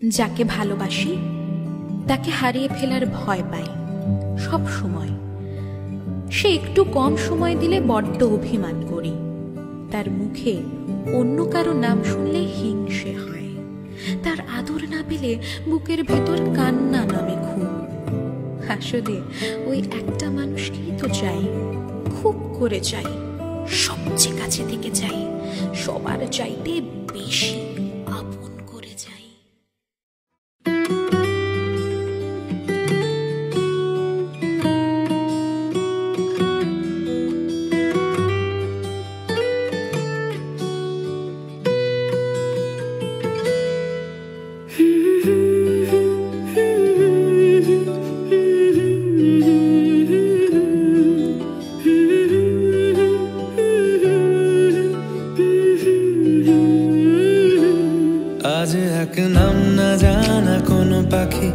যাকে ভালোবাসি তাকে হারিয়ে ফেলার ভয় পাই সব সময়। সে একটু কম সময় দিলে বড্ড অভিমান করি। তার মুখে অন্য কারো নাম শুনলে হিংসে হয়। তার আদর না পেলে বুকের ভেতর কান্না নামে খুব। আসলে ওই একটা মানুষকেই তো চাই, খুব করে চাই, সবচেয়ে কাছে থেকে চাই, সবার চাইতে বেশি আপন করে চাই। আজ এক নাম না জানা কোনো পাখি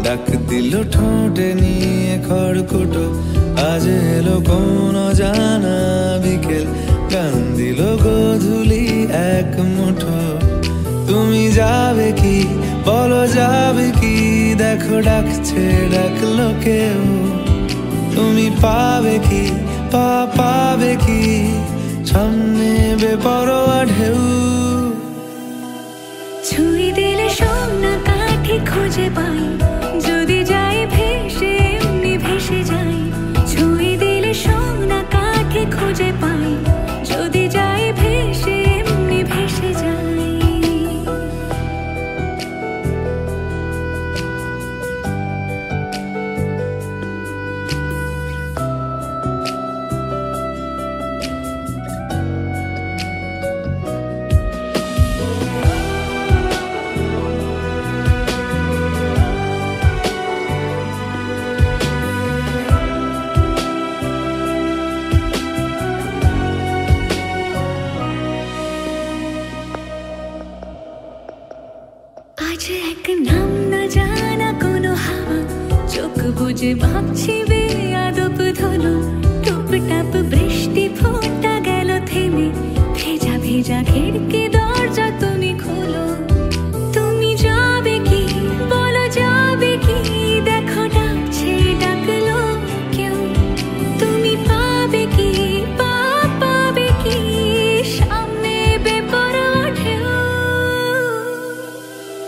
ডাক দিল ঠোঁটে নিয়ে খড়কুটো। আজ এলো কোন জানা বিকেল গান দিল গোধূলি এক মুঠো। তুমি যাবে কি বলো যাবে কি, দেখো ডাকছে ডাকলো কেউ। তুমি পাবে কি পাবে কি, সামনে বেপরোয়া ঢেউ। ছুঁয়ে দিলে সোনা কাঠি খুঁজে পাই, যদি যাই ভেসে এমনি ভেসে যাই। ছুঁয়ে দিলে সোনা কাঠি খুঁজে পাই, যদি যাই ভেসে এমনি ভেসে যাই। আজ এক নাম না জানা কোনো হাওয়া, চোখ বুঝে ভাবছি বেয়াদব ধলো। টুপটাপ বৃষ্টি ফোঁটা গেল থেমে, ভেজা ভেজা খিড়কি দরজা তুমি খোলো। তুমি যাবে কি বলো যাবে কি, দেখো ডাকছে ডাকলো কেউ। তুমি পাবে কি পাবে কি, সামনে বেপরোয়া ঢেউ।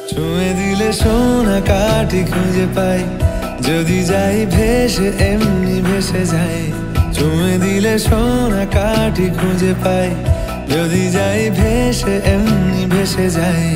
ছুঁয়ে দিলে সোনা কাঠি খুঁজে পাই, যদি যাই ভেসে এমনি ভেসে যাই। ছুঁয়ে দিলে সোনা কাঠি খুঁজে পাই, যদি যাই ভেসে এমনি ভেসে যাই।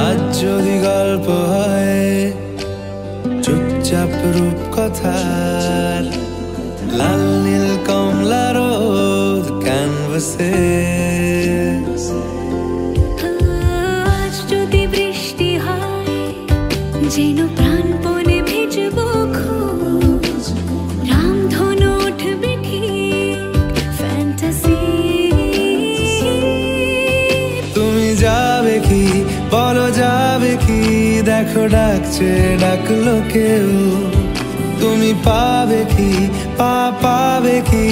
আজ যদি গল্প হয় চুপচাপ রূপকথার, লাল নীল কমলা রোদ ক্যানভাসে। আজ যদি বৃষ্টি হয় যেন প্রাণপণে ভিজবো খুব। রামধনু উঠবে ঠিক ফ্যান্টাসি। তুমি যাবে কি বলো যাবে কি, দেখো ডাকছে ডাকলো কেউ। তুমি পাবে কি পাবে কি,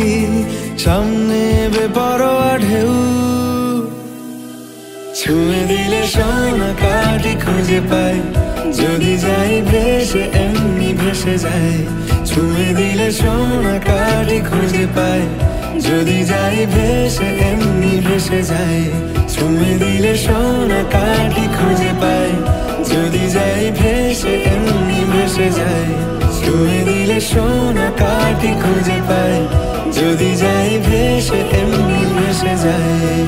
সামনে বেপরোয়া ঢেউ। ছুঁয়ে দিলে সোনা কাঠি খুঁজে পাই, যদি যাই ভেসে এমনি ভেসে যাই। ছুঁয়ে দিলে সোনা কাঠি খুঁজে পাই, যদি যাই ভেসে এমনি ভেসে যাই। ছুঁয়ে দিলে সোনা কাঠি খুঁজে পাই, যদি যাই ভেসে এমনি ভেসে যাই। ছুঁয়ে দিলে সোনা কাঠি খুঁজে পাই, যদি যাই ভেসে এমনি ভেসে যাই।